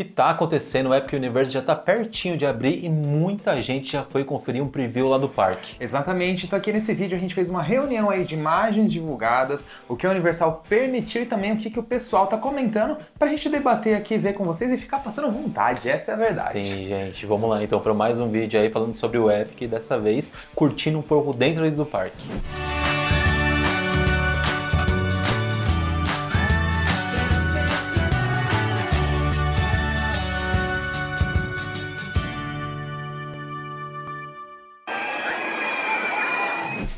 E tá acontecendo, o Epic Universe já tá pertinho de abrir e muita gente já foi conferir um preview lá do parque. Exatamente, então aqui nesse vídeo a gente fez uma reunião aí de imagens divulgadas, o que a Universal permitiu e também o que o pessoal tá comentando pra gente debater aqui, ver com vocês e ficar passando vontade, essa é a verdade. Sim, gente, vamos lá então para mais um vídeo aí falando sobre o Epic, dessa vez curtindo um pouco dentro ali do parque.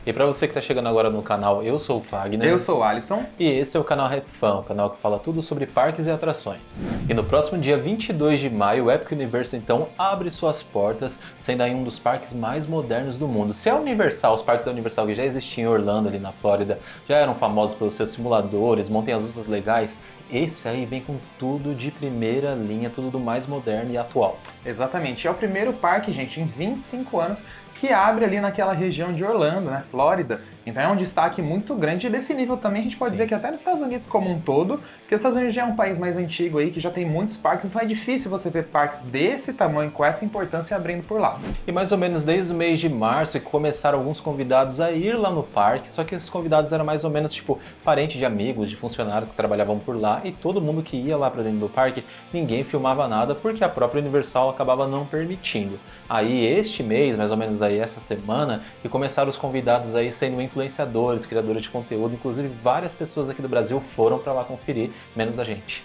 E para você que está chegando agora no canal, eu sou o Fagner. Eu sou o Alisson. E esse é o canal Rap Fan, o canal que fala tudo sobre parques e atrações. E no próximo dia 22 de maio, o Epic Universe então abre suas portas, sendo aí um dos parques mais modernos do mundo. Se a Universal, os parques da Universal que já existiam em Orlando, ali na Flórida, já eram famosos pelos seus simuladores, montanhas-russas legais, esse aí vem com tudo de primeira linha, tudo do mais moderno e atual. Exatamente, é o primeiro parque, gente, em 25 anos, que abre ali naquela região de Orlando, né, Flórida. Então é um destaque muito grande e desse nível também a gente pode dizer que até nos Estados Unidos como um todo, porque os Estados Unidos já é um país mais antigo aí, que já tem muitos parques, então é difícil você ver parques desse tamanho, com essa importância abrindo por lá. E mais ou menos desde o mês de março que começaram alguns convidados a ir lá no parque, só que esses convidados eram mais ou menos tipo parentes de amigos, de funcionários que trabalhavam por lá, e todo mundo que ia lá para dentro do parque, ninguém filmava nada porque a própria Universal acabava não permitindo. Aí este mês, mais ou menos aí essa semana, que começaram os convidados aí sendo influenciadores, criadores de conteúdo, inclusive várias pessoas aqui do Brasil foram para lá conferir, menos a gente.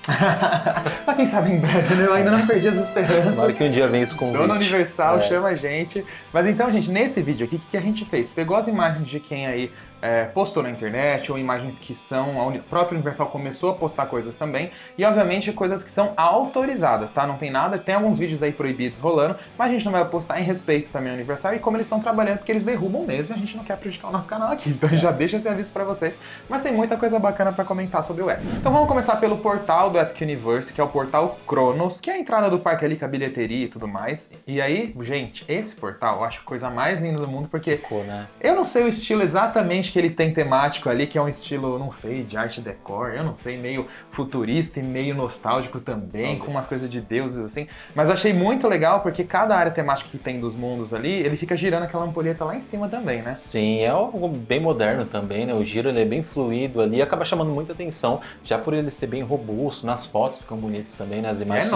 Mas quem sabe em breve, né? Eu ainda não perdi as esperanças. Tomara que um dia venha esse convite. Dona Universal chama a gente. Mas então, gente, nesse vídeo aqui, o que a gente fez? Pegou as imagens de quem aí postou na internet, ou imagens que são... A própria Universal começou a postar coisas também, e obviamente coisas que são autorizadas, tá? Não tem nada, tem alguns vídeos aí proibidos rolando, mas a gente não vai postar em respeito também à Universal e como eles estão trabalhando, porque eles derrubam mesmo e a gente não quer prejudicar o nosso canal aqui, então já deixa esse aviso pra vocês. Mas tem muita coisa bacana pra comentar sobre o Epic. Então vamos começar pelo portal do Epic Universe, que é o portal Cronos, que é a entrada do parque ali com a bilheteria e tudo mais. E aí, gente, esse portal eu acho a coisa mais linda do mundo, porque eu não sei o estilo exatamente que ele tem temático ali, que é um estilo, não sei, de arte decor, eu não sei, meio futurista e meio nostálgico também, com umas coisas de deuses assim, mas achei muito legal porque cada área temática que tem dos mundos ali, ele fica girando aquela ampulheta lá em cima também, né? Sim, é algo bem moderno também, né? O giro ele é bem fluido ali, acaba chamando muita atenção, já por ele ser bem robusto, nas fotos ficam bonitos também, né? As imagens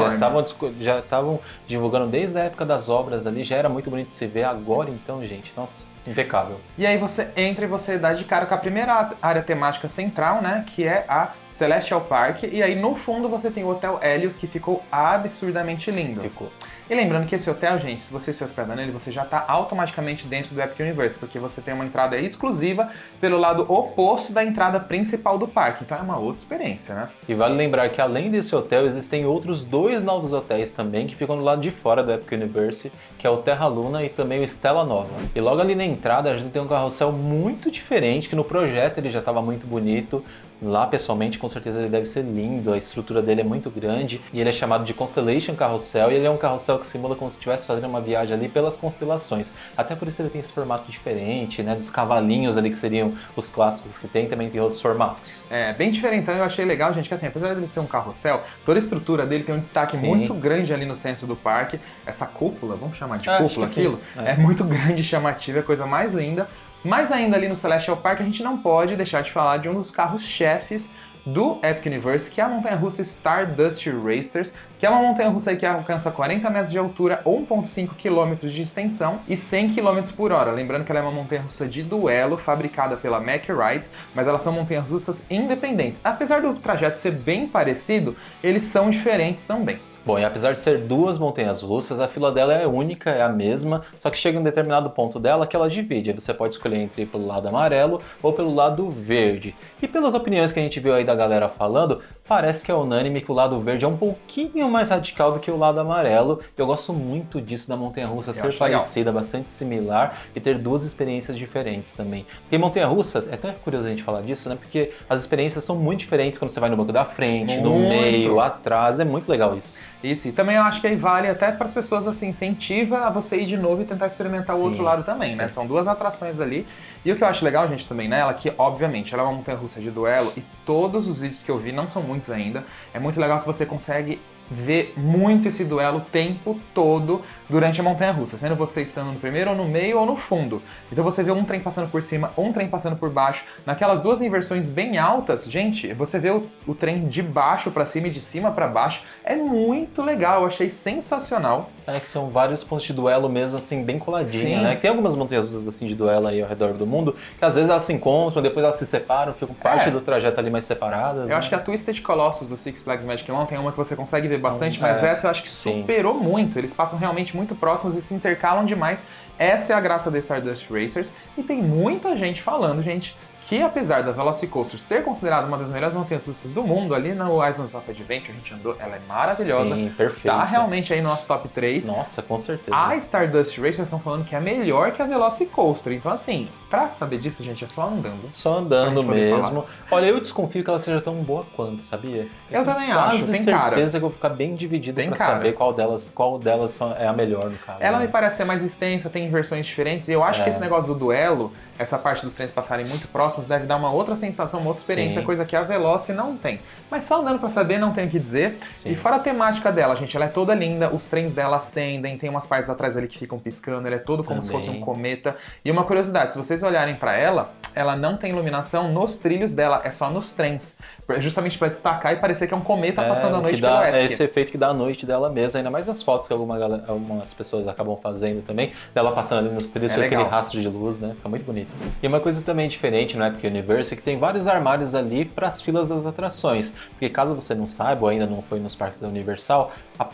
já estavam divulgando desde a época das obras ali, já era muito bonito de se ver, agora então, gente, nossa, impecável. E aí você entra e você dá de cara com a primeira área temática central, né, que é a Celestial Park, e aí no fundo você tem o Hotel Helios, que ficou absurdamente lindo. Ficou. E lembrando que esse hotel, gente, se você se hospeda nele, você já está automaticamente dentro do Epic Universe, porque você tem uma entrada exclusiva pelo lado oposto da entrada principal do parque, então é uma outra experiência, né? E vale lembrar que além desse hotel, existem outros dois novos hotéis também que ficam do lado de fora do Epic Universe, que é o Terra Luna e também o Stella Nova. E logo ali na entrada a gente tem um carrossel muito diferente, que no projeto ele já estava muito bonito. Lá, pessoalmente, com certeza ele deve ser lindo, a estrutura dele é muito grande e ele é chamado de Constellation Carrossel e ele é um carrossel que simula como se estivesse fazendo uma viagem ali pelas constelações. Até por isso ele tem esse formato diferente, né, dos cavalinhos ali que seriam os clássicos que tem, também tem outros formatos. É, bem diferente, então eu achei legal, gente, que assim, apesar dele ser um carrossel, toda a estrutura dele tem um destaque muito grande ali no centro do parque. Essa cúpula, vamos chamar de cúpula aquilo? É muito grande e chamativa, é a coisa mais linda. Mas ainda ali no Celestial Park a gente não pode deixar de falar de um dos carros-chefes do Epic Universe, que é a montanha-russa Stardust Racers, que é uma montanha-russa que alcança 40 metros de altura, 1,5 km de extensão e 100 km por hora. Lembrando que ela é uma montanha-russa de duelo, fabricada pela Mack Rides, mas elas são montanhas-russas independentes. Apesar do trajeto ser bem parecido, eles são diferentes também. Bom, e apesar de ser duas montanhas russas, a fila dela é única, é a mesma, só que chega em um determinado ponto dela que ela divide. Aí você pode escolher entre ir pelo lado amarelo ou pelo lado verde. E pelas opiniões que a gente viu aí da galera falando, parece que é unânime que o lado verde é um pouquinho mais radical do que o lado amarelo. Eu gosto muito disso da montanha-russa ser parecida, bastante similar e ter duas experiências diferentes também. Porque montanha-russa, é até curioso a gente falar disso, né? Porque as experiências são muito diferentes quando você vai no banco da frente, no meio, atrás, é muito legal isso. Isso, e também eu acho que aí vale até para as pessoas, assim, incentiva a você ir de novo e tentar experimentar o outro lado também, né? São duas atrações ali. E o que eu acho legal, gente, também nela, que obviamente ela é uma montanha-russa de duelo e todos os vídeos que eu vi, não são muitos ainda, é muito legal que você consegue ver muito esse duelo o tempo todo durante a montanha-russa, sendo você estando no primeiro, ou no meio, ou no fundo. Então você vê um trem passando por cima, um trem passando por baixo. Naquelas duas inversões bem altas, gente, você vê o trem de baixo para cima e de cima para baixo. É muito legal, eu achei sensacional. É que são vários pontos de duelo mesmo, assim, bem coladinho, Sim. né? Tem algumas montanhas assim de duelo aí ao redor do mundo, que às vezes elas se encontram, depois elas se separam, ficam parte do trajeto ali mais separadas. Eu acho que a Twisted Colossus do Six Flags Magic Mountain é uma que você consegue ver bastante, É, mas essa eu acho que sim. superou muito. Eles passam realmente muito próximos e se intercalam demais. Essa é a graça da Stardust Racers. E tem muita gente falando, gente, que apesar da Velocicoaster ser considerada uma das melhores montanhas russas do mundo, ali no Islands of Adventure, a gente andou, ela é maravilhosa. Sim, perfeita. Tá realmente aí no nosso top 3. Nossa, com certeza. A Stardust Racers estão falando que é melhor que a Velocicoaster. Então, assim, pra saber disso, gente, é só andando. Só andando pra gente poder mesmo. Olha, eu desconfio que ela seja tão boa quanto, sabia? Eu também acho, quase tem certeza cara. que eu vou ficar bem dividido Tem pra cara. saber qual delas é a melhor, no caso. Ela né? me parece ser mais extensa, tem versões diferentes, e eu acho que esse negócio do duelo, essa parte dos trens passarem muito próximos, deve dar uma outra sensação, uma outra experiência, Sim. coisa que a Veloci não tem. Mas só andando pra saber, não tenho o que dizer. Sim. E fora a temática dela, gente, ela é toda linda, os trens dela acendem, tem umas partes atrás ali que ficam piscando, ele é todo como se fosse um cometa. E uma curiosidade, se vocês olharem pra ela não tem iluminação nos trilhos dela, é só nos trens. Justamente pra destacar e parecer que é um cometa passando a noite pelo Epic. É esse efeito que dá a noite dela mesmo, ainda mais as fotos que algumas pessoas acabam fazendo também, dela passando ali nos trilhos com aquele rastro de luz, né? Fica muito bonito. E uma coisa também diferente no Epic Universe é que tem vários armários ali para as filas das atrações. Porque caso você não saiba ou ainda não foi nos parques da Universal,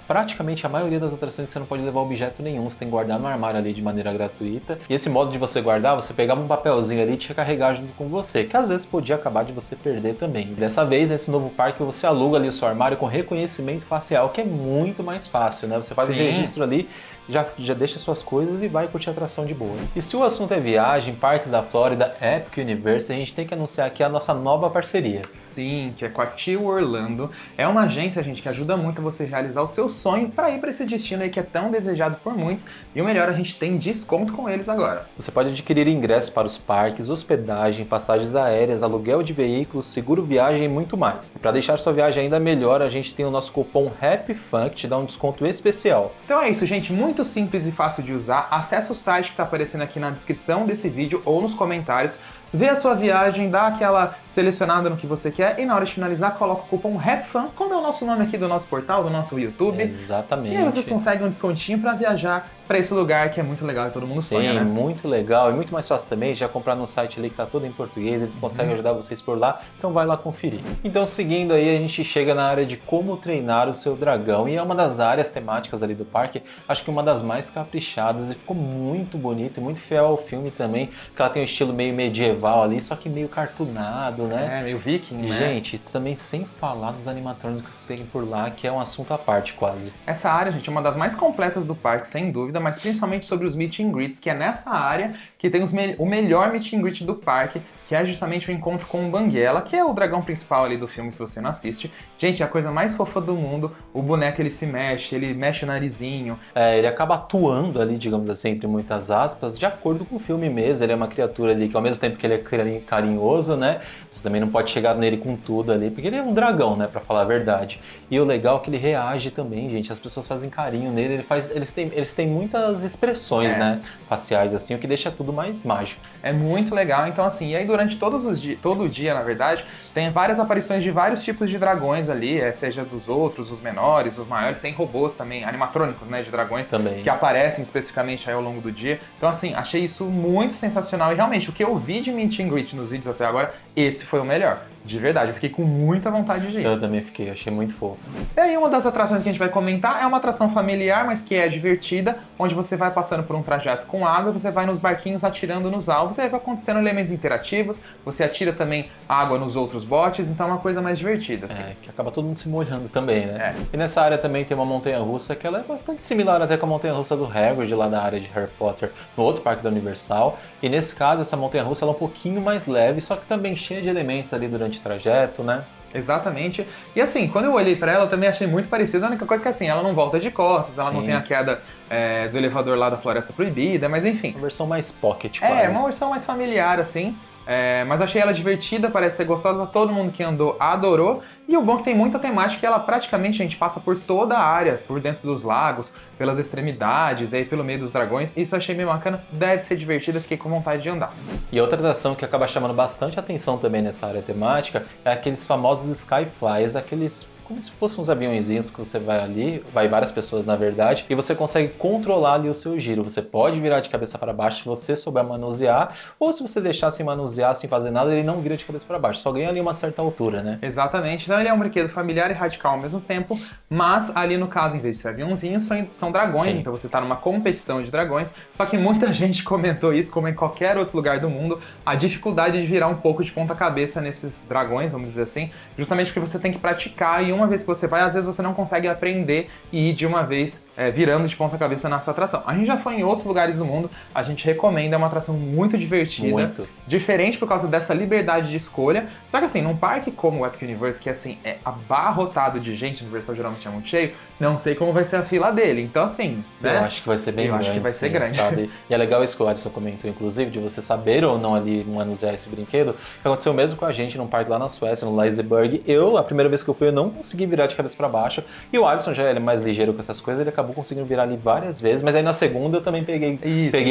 praticamente a maioria das atrações você não pode levar objeto nenhum, você tem que guardar no armário ali de maneira gratuita. E esse modo de você guardar, você pegava um papelzinho ali e tinha que carregar junto com você, que às vezes podia acabar de você perder também. Dessa vez, nesse novo parque, você aluga ali o seu armário com reconhecimento facial, que é muito mais fácil, né? Você faz o registro ali, já deixa suas coisas e vai curtir a atração de boa. E se o assunto é viagem, parques da Flórida, Epic Universe, a gente tem que anunciar aqui a nossa nova parceria. Sim, que é com a Tio Orlando. É uma agência, gente, que ajuda muito você realizar o seu sonho para ir para esse destino aí que é tão desejado por muitos. E o melhor, a gente tem desconto com eles agora. Você pode adquirir ingressos para os parques, hospedagem, passagens aéreas, aluguel de veículos, seguro viagem e muito mais. Para deixar sua viagem ainda melhor, a gente tem o nosso cupom HAPPYFUN, que te dá um desconto especial. Então é isso, gente. Muito simples e fácil de usar. Acesse o site que está aparecendo aqui na descrição desse vídeo ou nos comentários. Vê a sua viagem, dá aquela selecionada no que você quer e na hora de finalizar coloca o cupom HAPPYFUN, como é o nosso nome aqui do nosso portal, do nosso YouTube. Exatamente. E aí vocês conseguem um descontinho para viajar para esse lugar que é muito legal e todo mundo sonha, né? Sim, muito legal e muito mais fácil também, já comprar no site ali que tá todo em português, eles conseguem ajudar vocês por lá, então vai lá conferir. Então seguindo aí, a gente chega na área de como treinar o seu dragão e é uma das áreas temáticas ali do parque, acho que uma das mais caprichadas e ficou muito bonito e muito fiel ao filme também, que ela tem um estilo meio medieval ali, só que meio cartoonado, né? É, meio viking, né? Gente, também sem falar dos animatrônicos que tem por lá, que é um assunto à parte quase. Essa área, gente, é uma das mais completas do parque, sem dúvida, mas principalmente sobre os meet and greets, que é nessa área que tem o melhor meet and greet do parque, que é justamente o encontro com o Banguela, que é o dragão principal ali do filme, se você não assiste. Gente, é a coisa mais fofa do mundo, o boneco ele mexe o narizinho. É, ele acaba atuando ali, digamos assim, entre muitas aspas, de acordo com o filme mesmo. Ele é uma criatura ali que ao mesmo tempo que ele é carinhoso, né, você também não pode chegar nele com tudo ali, porque ele é um dragão, né, pra falar a verdade. E o legal é que ele reage também, gente, as pessoas fazem carinho nele, eles têm muitas expressões, né, faciais assim, o que deixa tudo mais mágico. É muito legal, então assim, e aí durante todo o dia, na verdade, tem várias aparições de vários tipos de dragões ali, seja dos outros, os menores, os maiores, tem robôs também, animatrônicos, né, de dragões também, que aparecem especificamente aí ao longo do dia. Então assim, achei isso muito sensacional e realmente, o que eu vi de meet and greet nos vídeos até agora, esse foi o melhor. De verdade, eu fiquei com muita vontade de ir. Eu também fiquei, achei muito fofo. E aí uma das atrações que a gente vai comentar é uma atração familiar, mas que é divertida, onde você vai passando por um trajeto com água, você vai nos barquinhos atirando nos alvos, e aí vai acontecendo elementos interativos, você atira também água nos outros botes, então é uma coisa mais divertida, assim. É, que acaba todo mundo se molhando também, né? E nessa área também tem uma montanha-russa que ela é bastante similar até com a montanha-russa do Hagrid, lá da área de Harry Potter, no outro parque da Universal. E nesse caso, essa montanha-russa ela é um pouquinho mais leve, só que também cheia de elementos ali durante o trajeto, né? Exatamente. E assim, quando eu olhei pra ela, eu também achei muito parecida. A única coisa que assim, ela não volta de costas, ela não tem a queda do elevador lá da Floresta Proibida, mas enfim. Uma versão mais pocket, quase. É, uma versão mais familiar, assim. Mas achei ela divertida, parece ser gostosa, todo mundo que andou adorou. E o bom é que tem muita temática que ela praticamente, a gente passa por toda a área, por dentro dos lagos, pelas extremidades, aí pelo meio dos dragões. Isso eu achei bem bacana, deve ser divertido, fiquei com vontade de andar. E outra atração que acaba chamando bastante atenção também nessa área temática é aqueles famosos Skyflyers, aqueles como se fossem uns aviõezinhos que você vai ali, vai várias pessoas na verdade, e você consegue controlar ali o seu giro. Você pode virar de cabeça para baixo se você souber manusear, ou se você deixar sem manusear, sem fazer nada, ele não vira de cabeça para baixo, só ganha ali uma certa altura, né? Exatamente, então ele é um brinquedo familiar e radical ao mesmo tempo, mas ali no caso, em vez de ser aviãozinhos, são dragões, Sim. então você tá numa competição de dragões, só que muita gente comentou isso, como em qualquer outro lugar do mundo, a dificuldade de virar um pouco de ponta cabeça nesses dragões, vamos dizer assim, justamente porque você tem que praticar e uma vez que você vai, às vezes você não consegue aprender e ir de uma vez virando de ponta cabeça nessa atração. A gente já foi em outros lugares do mundo, a gente recomenda, é uma atração muito divertida, diferente por causa dessa liberdade de escolha, só que assim, num parque como o Epic Universe, que assim, é abarrotado de gente, o Universal geralmente é muito cheio, não sei como vai ser a fila dele, então assim, né? Eu acho que vai ser bem grande, acho que vai ser grande. Sabe? E é legal isso que o Adson comentou, inclusive, de você saber ou não ali manusear esse brinquedo, que aconteceu mesmo com a gente num parque lá na Suécia, no Liseberg. A primeira vez que eu fui, eu não consegui virar de cabeça para baixo, e o Adson já é mais ligeiro com essas coisas, ele acabou conseguindo virar ali várias vezes, mas aí na segunda eu também peguei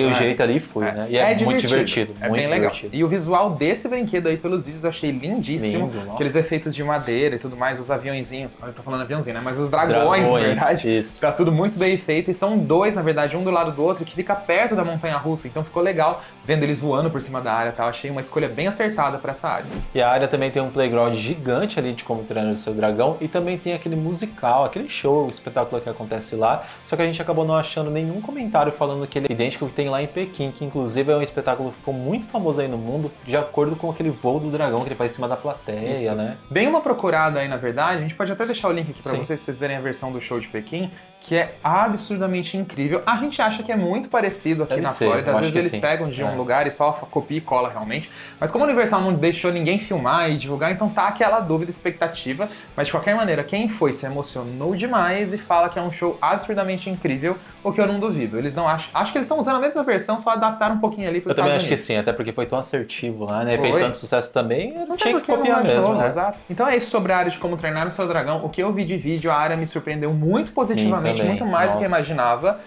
o jeito ali e fui, né? E é muito divertido, é muito bem legal. divertido. E o visual desse brinquedo aí, pelos vídeos, eu achei lindíssimo. Lindo, aqueles efeitos de madeira e tudo mais, os aviãozinhos, eu tô falando aviãozinho, né? Mas os dragões, na verdade, isso. tá tudo muito bem feito, e são dois, na verdade, um do lado do outro, que fica perto da montanha-russa, então ficou legal vendo eles voando por cima da área, tá? Eu achei uma escolha bem acertada pra essa área. E a área também tem um playground gigante ali de como treinar o seu dragão, e também tem aquele musical, aquele show, o espetáculo que acontece lá, só que a gente acabou não achando nenhum comentário falando que ele é idêntico ao que tem lá em Pequim, que inclusive é um espetáculo que ficou muito famoso aí no mundo, de acordo com aquele voo do dragão que ele faz em cima da plateia, né? Bem uma procurada aí, na verdade, a gente pode até deixar o link aqui pra vocês verem a versão do show de Pequim, que é absurdamente incrível. A gente acha que é muito parecido aqui na Flórida, às vezes eles pegam de um lugar e só copia e cola realmente, mas como a Universal não deixou ninguém filmar e divulgar, então tá aquela dúvida, expectativa, mas de qualquer maneira, quem foi se emocionou demais e fala que é um show absurdamente incrível, o que eu não duvido. Eles não acham que eles estão usando a mesma versão, só adaptaram um pouquinho ali para os Estados Unidos. Eu também acho que sim, até porque foi tão assertivo lá, né? Fez tanto sucesso também, não tinha que copiar mesmo, né? Exato. Então é isso sobre a área de como treinar o seu dragão. O que eu vi de vídeo, a área me surpreendeu muito positivamente, muito mais do que eu imaginava.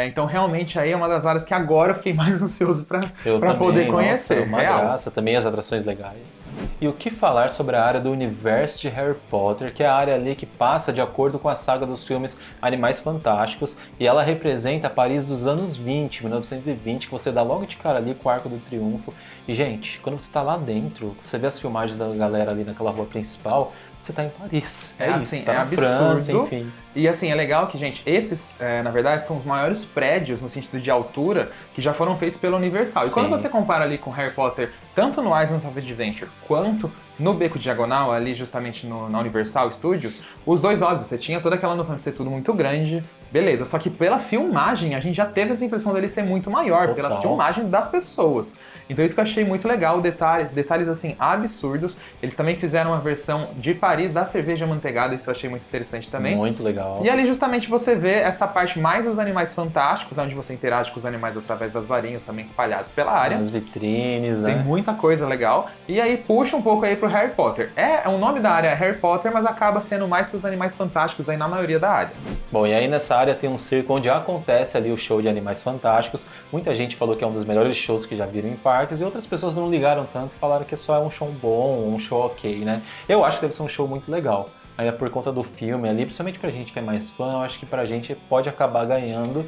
Então realmente aí é uma das áreas que agora eu fiquei mais ansioso para poder conhecer. Nossa, uma graça, também as atrações legais. E o que falar sobre a área do universo de Harry Potter, que é a área ali que passa de acordo com a saga dos filmes Animais Fantásticos, e ela representa Paris dos anos 1920, que você dá logo de cara ali com o Arco do Triunfo. E gente, quando você está lá dentro, você vê as filmagens da galera ali naquela rua principal, você tá em Paris. É isso, assim, tá na absurdo. França, enfim. E assim, é legal que, gente, esses, na verdade, são os maiores prédios, no sentido de altura, que já foram feitos pela Universal. E quando você compara ali com Harry Potter, tanto no Islands of Adventure, quanto no Beco Diagonal, ali justamente na Universal Studios, os dois, óbvio, você tinha toda aquela noção de ser tudo muito grande, beleza. Só que pela filmagem, a gente já teve essa impressão dele ser muito maior, pela filmagem das pessoas. Então isso que eu achei muito legal, detalhes assim, absurdos. Eles também fizeram uma versão de Paris da cerveja amanteigada, isso eu achei muito interessante também. Muito legal. E ali justamente você vê essa parte mais dos animais fantásticos, onde você interage com os animais através das varinhas também espalhados pela área. As vitrines, Tem muita coisa legal. E aí puxa um pouco aí pro Harry Potter. O nome da área é Harry Potter, mas acaba sendo mais pros animais fantásticos aí na maioria da área. Bom, e aí nessa área tem um circo onde acontece ali o show de Animais Fantásticos. Muita gente falou que é um dos melhores shows que já viram em parques e outras pessoas não ligaram tanto e falaram que só é um show bom, um show ok, né? Eu acho que deve ser um show muito legal. Aí por conta do filme ali, principalmente pra gente que é mais fã, eu acho que pra gente pode acabar ganhando.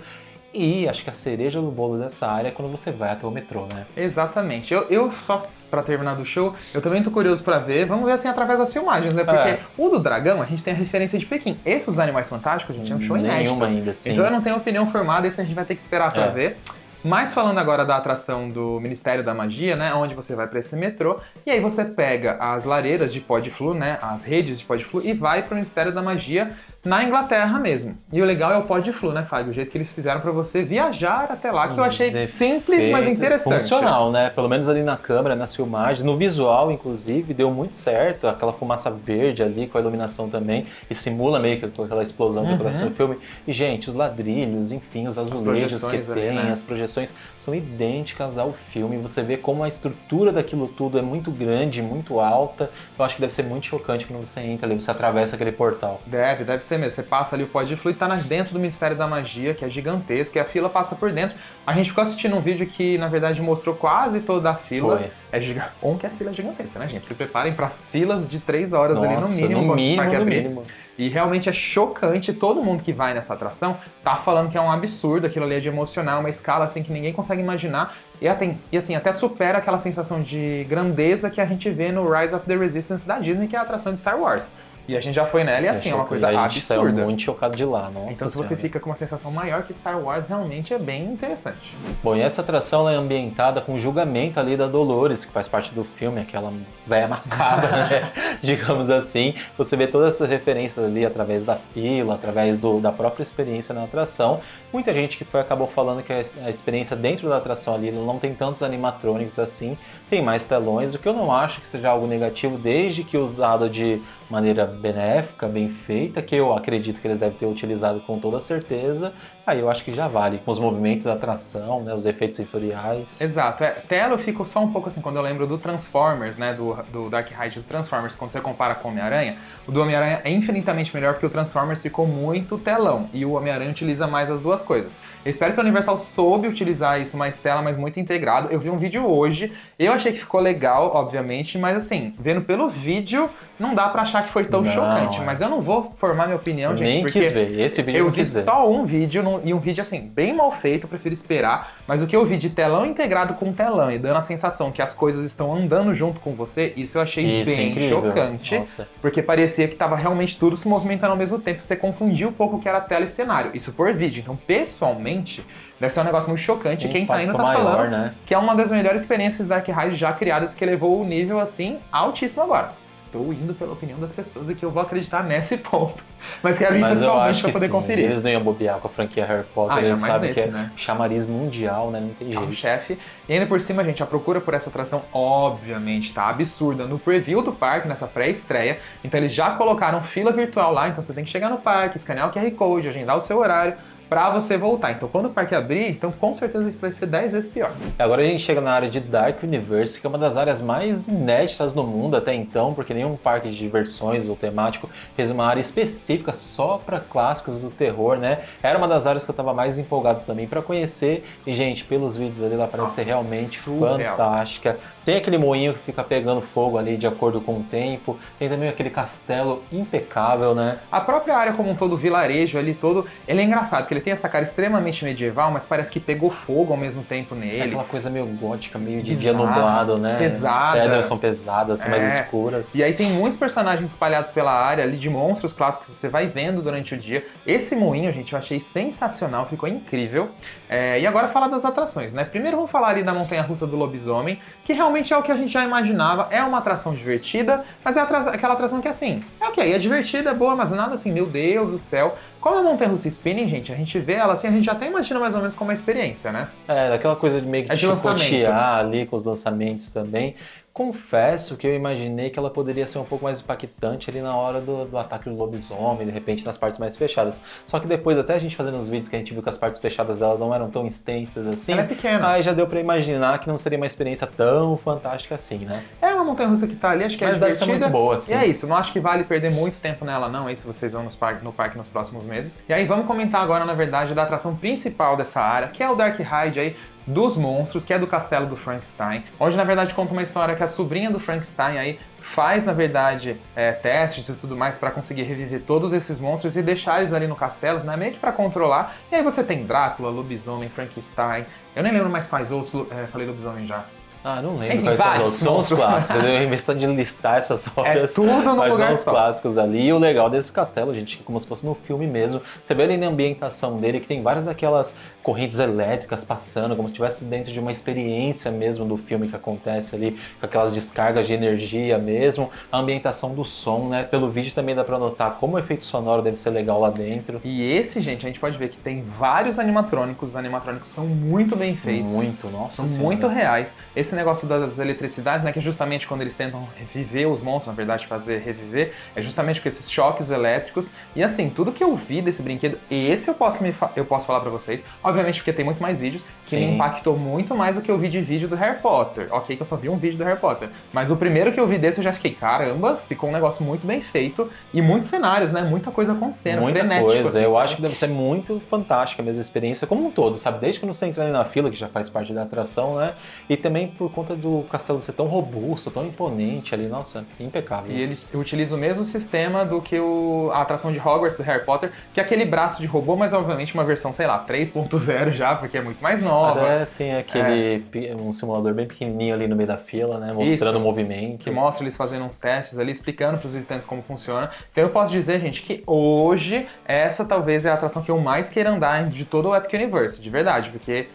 E acho que a cereja do bolo dessa área é quando você vai até o metrô, né? Exatamente. Eu só pra terminar do show, eu também tô curioso pra ver. Vamos ver assim através das filmagens, né? Porque o do dragão, a gente tem a referência de Pequim. Esses Animais Fantásticos, gente, é um show inédito. Nenhuma ainda, sim. Então eu não tenho opinião formada, isso a gente vai ter que esperar pra ver. Mas falando agora da atração do Ministério da Magia, né, onde você vai para esse metrô, e aí você pega as lareiras de pó de flu, né, as redes de pó de flu, e vai para o Ministério da Magia, na Inglaterra mesmo. E o legal é o Podflu, né, Fábio? O jeito que eles fizeram pra você viajar até lá, que eu achei simples, mas interessante. Funcional, né? Pelo menos ali na câmera, nas filmagens, no visual, inclusive, deu muito certo. Aquela fumaça verde ali, com a iluminação também, e simula meio que aquela explosão que acontece no filme. E, gente, os ladrilhos, enfim, os azulejos que tem, ali, né? As projeções são idênticas ao filme. Você vê como a estrutura daquilo tudo é muito grande, muito alta. Eu acho que deve ser muito chocante quando você entra ali, você atravessa aquele portal. Deve ser mesmo. Você passa ali o Podflu e tá dentro do Ministério da Magia, que é gigantesco, e a fila passa por dentro. A gente ficou assistindo um vídeo que, na verdade, mostrou quase toda a fila. Foi. Que a fila é gigantesca, né, gente? Se preparem para filas de 3 horas. Nossa, ali no mínimo. No mínimo. E realmente é chocante, todo mundo que vai nessa atração tá falando que é um absurdo, aquilo ali é de emocionar, uma escala assim que ninguém consegue imaginar. E assim, até supera aquela sensação de grandeza que a gente vê no Rise of the Resistance da Disney, que é a atração de Star Wars. E a gente já foi nela e assim, é uma coisa absurda. A gente saiu muito chocado de lá, nossa. Então se você fica com uma sensação maior que Star Wars, realmente é bem interessante. Bom, e essa atração é ambientada com o julgamento ali da Dolores, que faz parte do filme, aquela velha macabra, né? Digamos assim. Você vê todas essas referências ali através da fila, através da própria experiência na atração. Muita gente que acabou falando que a experiência dentro da atração ali não tem tantos animatrônicos assim, tem mais telões, o que eu não acho que seja algo negativo, desde que usado de maneira benéfica, bem feita, que eu acredito que eles devem ter utilizado com toda certeza, aí eu acho que já vale. Com os movimentos da atração, né, os efeitos sensoriais. Exato. Tela eu fico só um pouco assim, quando eu lembro do Transformers, né, do Dark Ride do Transformers, quando você compara com o Homem-Aranha, o do Homem-Aranha é infinitamente melhor porque o Transformers ficou muito telão, e o Homem-Aranha utiliza mais as duas coisas. Eu espero que a Universal soube utilizar isso mais tela, mas muito integrado. Eu vi um vídeo hoje, eu achei que ficou legal, obviamente, mas assim, vendo pelo vídeo, não dá pra achar que foi tão chocante. Mas eu não vou formar minha opinião, gente, nem porque quis ver. Esse vídeo eu não quis ver. Eu vi só um vídeo, e um vídeo assim, bem mal feito, eu prefiro esperar. Mas o que eu vi de telão integrado com telão e dando a sensação que as coisas estão andando junto com você, isso eu achei bem chocante. Nossa. Porque parecia que tava realmente tudo se movimentando ao mesmo tempo. Você confundiu um pouco o que era tela e cenário. Isso por vídeo. Então, pessoalmente, deve ser um negócio muito chocante. Quem tá indo tá falando, né, que é uma das melhores experiências Dark Ride já criadas, que elevou o nível, assim, altíssimo agora. Estou indo pela opinião das pessoas e que eu vou acreditar nesse ponto. Mas quero vir pessoalmente pra poder conferir. Eles não iam bobear com a franquia Harry Potter, eles sabem que é chamariz mundial, né? Não tem jeito. É um chefe. E ainda por cima, gente, a procura por essa atração, obviamente, tá absurda. No preview do parque, nessa pré-estreia, então eles já colocaram fila virtual lá, então você tem que chegar no parque, escanear o QR Code, agendar o seu horário, pra você voltar. Então quando o parque abrir, então com certeza isso vai ser 10 vezes pior. Agora a gente chega na área de Dark Universe, que é uma das áreas mais inéditas no mundo até então, porque nenhum parque de diversões ou temático fez uma área específica só para clássicos do terror, né? Era uma das áreas que eu tava mais empolgado também para conhecer, e gente, pelos vídeos ali ela parece ser realmente fantástica. Tem aquele moinho que fica pegando fogo ali de acordo com o tempo, tem também aquele castelo impecável, né? A própria área como um todo, o vilarejo ali todo, ele é engraçado, porque ele tem essa cara extremamente medieval, mas parece que pegou fogo ao mesmo tempo nele. É aquela coisa meio gótica, meio de dia nublado, né? Pesada. As pedras são pesadas, mais escuras. E aí tem muitos personagens espalhados pela área ali de monstros clássicos que você vai vendo durante o dia. Esse moinho, gente, eu achei sensacional, ficou incrível. E agora falar das atrações, né? Primeiro vamos falar ali da montanha-russa do lobisomem, que realmente é o que a gente já imaginava, é uma atração divertida, mas é aquela atração que assim, é divertida, é boa, mas nada assim, meu Deus do céu. Como é montanha-russa spinning, gente, a gente vê ela assim, a gente já até imagina mais ou menos como é a experiência, né? Aquela coisa de meio que chicotear ali com os lançamentos também. Confesso que eu imaginei que ela poderia ser um pouco mais impactante ali na hora do ataque do lobisomem, de repente nas partes mais fechadas. Só que depois, até a gente fazendo os vídeos que a gente viu que as partes fechadas dela não eram tão extensas assim. Ela é pequena. Aí já deu pra imaginar que não seria uma experiência tão fantástica assim, né? É uma montanha-russa que tá ali, acho que é divertida. Deve ser muito boa, assim. E é isso, não acho que vale perder muito tempo nela não, aí se vocês vão no parque nos próximos meses. E aí vamos comentar agora, na verdade, da atração principal dessa área, que é o Dark Ride aí, dos monstros, que é do castelo do Frankenstein, onde na verdade conta uma história que a sobrinha do Frankenstein aí faz, na verdade, testes e tudo mais para conseguir reviver todos esses monstros e deixar eles ali no castelo, né, meio que para controlar. E aí você tem Drácula, lobisomem, Frankenstein, eu nem lembro mais quais outros, falei lobisomem já. Ah, não lembro Tem quais são os vários outros. São os monstros. clássicos, entendeu? Em questão de listar essas obras, tudo no mas lugar são os só. clássicos ali. E o legal desse castelo, gente, é como se fosse no filme mesmo. Você vê ali na ambientação dele que tem várias daquelas correntes elétricas passando, como se estivesse dentro de uma experiência mesmo do filme que acontece ali, com aquelas descargas de energia mesmo. A ambientação do som, né? Pelo vídeo também dá pra notar como o efeito sonoro deve ser legal lá dentro. E esse, gente, a gente pode ver que tem vários animatrônicos. Os animatrônicos são muito bem feitos. Muito, nossa São senhora. muito reais. Esse negócio das eletricidades, né, que é justamente quando eles tentam reviver os monstros, na verdade, fazer reviver, é justamente com esses choques elétricos. E assim, tudo que eu vi desse brinquedo, esse eu posso falar pra vocês, obviamente porque tem muito mais vídeos, que me Sim. impactou muito mais do que eu vi de vídeo do Harry Potter. Ok, que eu só vi um vídeo do Harry Potter. Mas o primeiro que eu vi desse eu já fiquei, caramba, ficou um negócio muito bem feito e muitos cenários, né? Muita coisa acontecendo, Muita frenético. coisa, assim, eu sabe? acho que deve ser muito fantástica mesmo a experiência como um todo, sabe? Desde quando você entra ali na fila, que já faz parte da atração, né? E também por conta do castelo ser tão robusto, tão imponente ali, nossa, impecável. E ele utiliza o mesmo sistema do que a atração de Hogwarts do Harry Potter, que é aquele braço de robô, mas obviamente uma versão, sei lá, 3.0 já, porque é muito mais nova. Até tem aquele um simulador bem pequenininho ali no meio da fila, né? Mostrando Isso. o movimento. Que mostra eles fazendo uns testes ali, explicando para os visitantes como funciona. Então eu posso dizer, gente, que hoje essa talvez é a atração que eu mais queira andar de todo o Epic Universe, de verdade, porque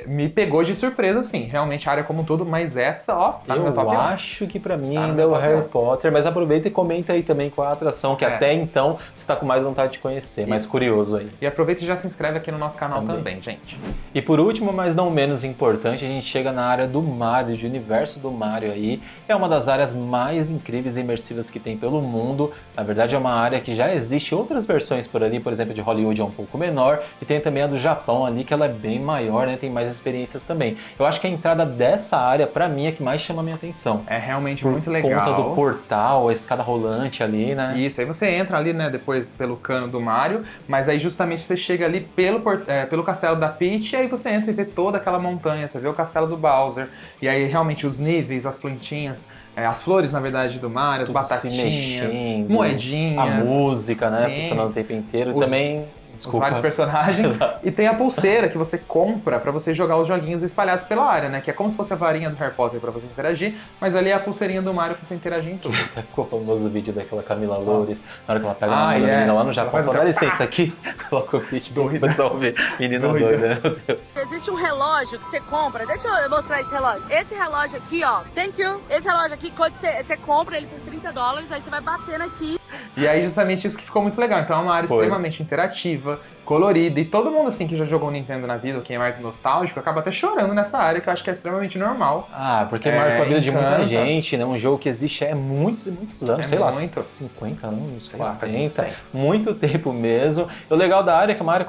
me pegou de surpresa, assim, realmente a área como um todo, mas essa, ó, tá no meu top Eu 1. acho que pra mim Tá no ainda é meu o top Harry 1. Potter, mas aproveita e comenta aí também qual a atração que É. até então você tá com mais vontade de conhecer, mais Isso. curioso aí. E aproveita e já se inscreve aqui no nosso canal Também. também, gente. E por último, mas não menos importante, a gente chega na área do Mario, de universo do Mario aí. É uma das áreas mais incríveis e imersivas que tem pelo mundo. Na verdade é uma área que já existe outras versões por ali, por exemplo, de Hollywood é um pouco menor, e tem também a do Japão ali, que ela é bem maior, né? Tem mais experiências também. Eu acho que a entrada dessa área, pra mim, é que mais chama a minha atenção. É realmente Por muito legal. conta do portal, a escada rolante ali, né? Isso, aí você entra ali, né, depois pelo cano do Mario, mas aí justamente você chega ali pelo castelo da Peach, e aí você entra e vê toda aquela montanha, você vê o castelo do Bowser, e aí realmente os níveis, as plantinhas, as flores, na verdade, do Mario, as Tudo se batatinhas, mexendo, moedinhas. a música, né? Sim. Funcionando o tempo inteiro. Os- Também, Os desculpa. vários personagens. Exato. E tem a pulseira que você compra pra você jogar os joguinhos espalhados pela área, né? Que é como se fosse a varinha do Harry Potter pra você interagir, mas ali é a pulseirinha do Mario pra você interagir em tudo. Até ficou famoso o vídeo daquela Camila Loures, na hora que ela pega Ah, na mão da é. menina lá no Ela Japão, faz fala, dá assim, licença aqui, coloca o vídeo pro Doida. pessoal ver. Menina Doida. doida, meu Deus. Existe um relógio que você compra. Deixa eu mostrar esse relógio. Esse relógio aqui, ó. Thank you. Esse relógio aqui, quando você compra ele por $30, aí você vai batendo aqui. E aí justamente isso que ficou muito legal. Então é uma área Foi. extremamente interativa, colorida, e todo mundo assim que já jogou Nintendo na vida, ou quem é mais nostálgico, acaba até chorando nessa área, que eu acho que é extremamente normal. Ah, porque marcou a vida de muita encanta. gente, né? Um jogo que existe há muitos e muitos anos, É sei lá, muito. 50 anos, Sei lá, faz muito 40, tempo. muito tempo mesmo. E o legal da área é que é uma área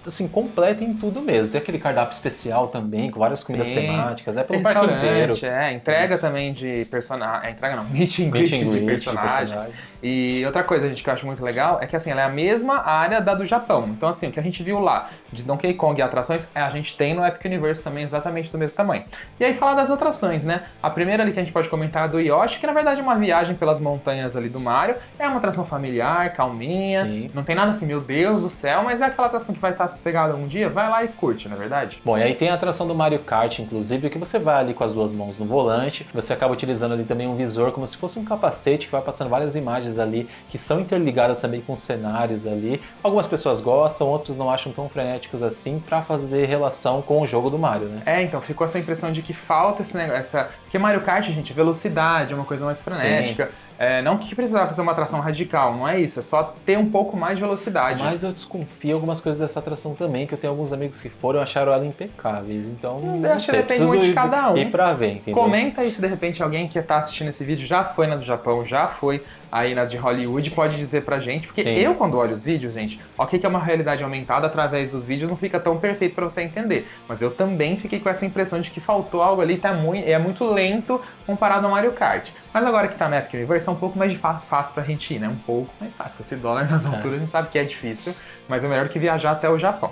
assim, completa em tudo mesmo. Tem aquele cardápio especial também, com várias comidas Sim. temáticas, né? Pelo Tem parque restaurante, inteiro. entrega Isso. também de personagens. Entrega não, meet and greet Meet and de greet de personagens. personagens. E outra coisa, gente, que eu acho muito legal é que assim, ela é a mesma área da do Japão. Então, assim, o que a gente viu lá de Donkey Kong e atrações, a gente tem no Epic Universe também exatamente do mesmo tamanho. E aí, falar das atrações, né? A primeira ali que a gente pode comentar é a do Yoshi, que na verdade é uma viagem pelas montanhas ali do Mario. É uma atração familiar, calminha. Sim. Não tem nada assim, meu Deus do céu, mas é aquela atração que vai estar sossegada um dia, vai lá e curte, na é verdade? Bom, e aí tem a atração do Mario Kart, inclusive, que você vai ali com as duas mãos no volante, você acaba utilizando ali também um visor como se fosse um capacete que vai passando várias imagens ali que são interligadas também com cenários ali. Algumas pessoas gostam, outros não acham tão frenéticos assim pra fazer relação com o jogo do Mario, né? É, então ficou essa impressão de que falta esse negócio, porque Mario Kart, gente, velocidade, é uma coisa mais frenética. Não que precisava fazer uma atração radical, não é isso, é só ter um pouco mais de velocidade. Mas eu desconfio algumas coisas dessa atração também, que eu tenho alguns amigos que foram e acharam ela impecáveis, então Eu não acho que sei, depende preciso muito de cada um. ir pra ver, entendeu? Comenta aí se de repente alguém que tá assistindo esse vídeo já foi na do Japão, já foi aí na de Hollywood, pode dizer pra gente, porque Sim. eu quando olho os vídeos, gente, ok que é uma realidade aumentada através dos vídeos, não fica tão perfeito pra você entender, mas eu também fiquei com essa impressão de que faltou algo ali, é muito lento comparado ao Mario Kart. Mas agora que tá na Epic Universe, tá um pouco mais fácil pra gente ir, né? Um pouco mais fácil, com esse dólar nas alturas a gente sabe que é difícil, mas é melhor do que viajar até o Japão.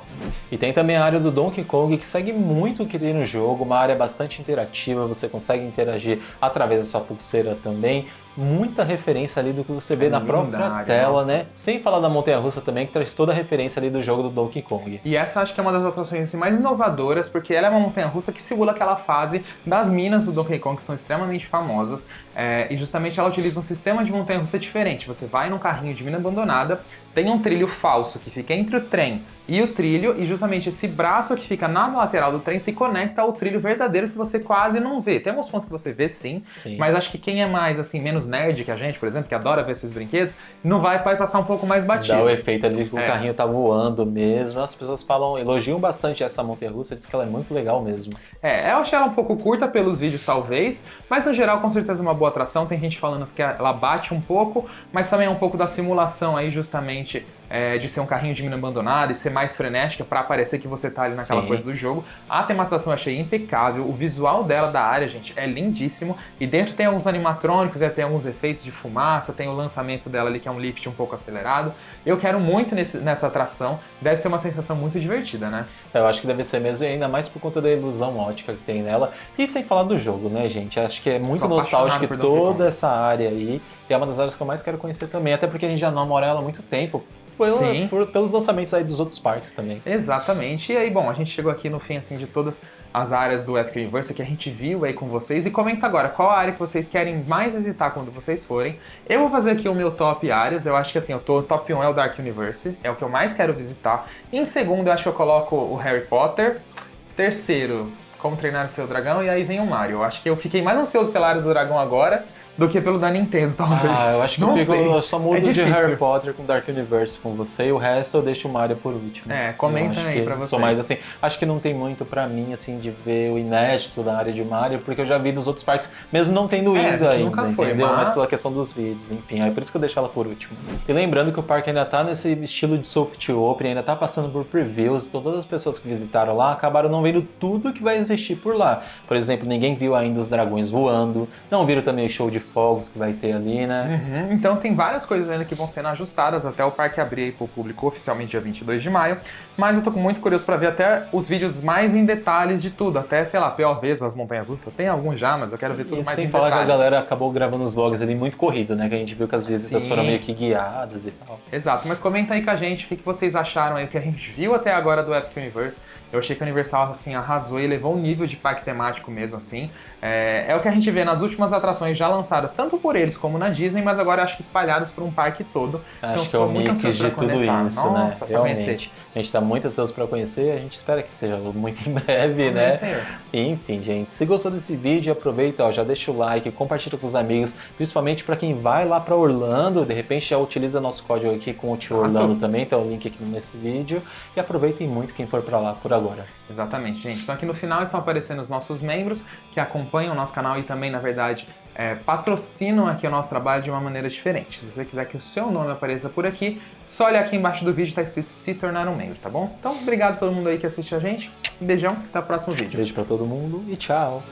E tem também a área do Donkey Kong, que segue muito o que tem no jogo, uma área bastante interativa, você consegue interagir através da sua pulseira também. Muita referência ali do que você vê na própria tela, nossa. né? Sem falar da montanha-russa também, que traz toda a referência ali do jogo do Donkey Kong. E essa acho que é uma das atrações assim, mais inovadoras, porque ela é uma montanha-russa que simula aquela fase das minas do Donkey Kong, que são extremamente famosas. E justamente ela utiliza um sistema de montanha-russa diferente. Você vai num carrinho de mina abandonada, tem um trilho falso que fica entre o trem e o trilho, e justamente esse braço que fica na lateral do trem se conecta ao trilho verdadeiro que você quase não vê. Tem alguns pontos que você vê sim. Mas acho que quem é mais assim, menos nerd que a gente, por exemplo, que adora ver esses brinquedos, não vai passar um pouco mais batido. Dá o efeito ali que o carrinho tá voando mesmo. As pessoas elogiam bastante essa montanha-russa, dizem que ela é muito legal mesmo. Eu achei ela um pouco curta pelos vídeos talvez, mas no geral com certeza é uma boa atração. Tem gente falando que ela bate um pouco, mas também é um pouco da simulação aí justamente de ser um carrinho de mina abandonada e ser mais frenética pra parecer que você tá ali naquela coisa do jogo. A tematização eu achei impecável, o visual dela da área, gente, é lindíssimo. E dentro tem alguns animatrônicos, tem alguns efeitos de fumaça, tem o lançamento dela ali que é um lift um pouco acelerado. Eu quero muito nessa atração, deve ser uma sensação muito divertida, né? Eu acho que deve ser mesmo, ainda mais por conta da ilusão ótica que tem nela. E sem falar do jogo, né, gente? Acho que é muito nostálgico toda essa área aí. E é uma das áreas que eu mais quero conhecer também, até porque a gente já namora ela há muito tempo. Pelos lançamentos aí dos outros parques também. Exatamente. E aí, bom, a gente chegou aqui no fim, assim, de todas as áreas do Epic Universe que a gente viu aí com vocês. E comenta agora qual a área que vocês querem mais visitar quando vocês forem. Eu vou fazer aqui o meu top áreas. Eu acho que, assim, o top 1 é o Dark Universe. É o que eu mais quero visitar. Em segundo, eu acho que eu coloco o Harry Potter. Terceiro, Como Treinar o Seu Dragão. E aí vem o Mario. Eu acho que eu fiquei mais ansioso pela área do dragão agora do que pelo da Nintendo, talvez. Eu acho que eu só mudo de Harry Potter com Dark Universe com você e o resto eu deixo o Mario por último. Comenta aí pra vocês. Sou mais assim, acho que não tem muito pra mim, assim, de ver o inédito da área de Mario, porque eu já vi dos outros parques, mesmo não tendo ido ainda, nunca foi, entendeu? Mas pela questão dos vídeos, enfim, aí por isso que eu deixo ela por último. E lembrando que o parque ainda tá nesse estilo de soft open, ainda tá passando por previews, todas as pessoas que visitaram lá acabaram não vendo tudo que vai existir por lá. Por exemplo, ninguém viu ainda os dragões voando, não viram também o show de fogos que vai ter ali, né? Então tem várias coisas ainda que vão sendo ajustadas até o parque abrir aí pro público oficialmente dia 22 de maio, mas eu tô muito curioso pra ver até os vídeos mais em detalhes de tudo, até, sei lá, POVs das montanhas russas, tem alguns já, mas eu quero ver tudo mais em detalhes. Sem falar que a galera acabou gravando os vlogs ali muito corrido, né? Que a gente viu que as visitas foram meio que guiadas e tal. Exato, mas comenta aí com a gente o que vocês acharam aí, o que a gente viu até agora do Epic Universe. Eu achei que a Universal, assim, arrasou e levou um nível de parque temático mesmo, assim. É o que a gente vê nas últimas atrações já lançadas, tanto por eles como na Disney, mas agora acho que espalhados por um parque todo. Acho que é o mix de tudo isso, né? Realmente. A gente tá muito ansioso pra conhecer, a gente espera que seja muito em breve, né? Enfim, gente, se gostou desse vídeo, aproveita, já deixa o like, compartilha com os amigos, principalmente pra quem vai lá pra Orlando, de repente já utiliza nosso código aqui com o Tio Orlando também, tá o link aqui nesse vídeo. E aproveitem muito quem for pra lá por agora. Exatamente, gente. Então aqui no final estão aparecendo os nossos membros que acompanham o nosso canal e também, na verdade, patrocinam aqui o nosso trabalho de uma maneira diferente. Se você quiser que o seu nome apareça por aqui, só olhar aqui embaixo do vídeo, está escrito se tornar um membro, tá bom? Então, obrigado a todo mundo aí que assiste a gente. Um beijão, até o próximo vídeo. Beijo pra todo mundo e tchau!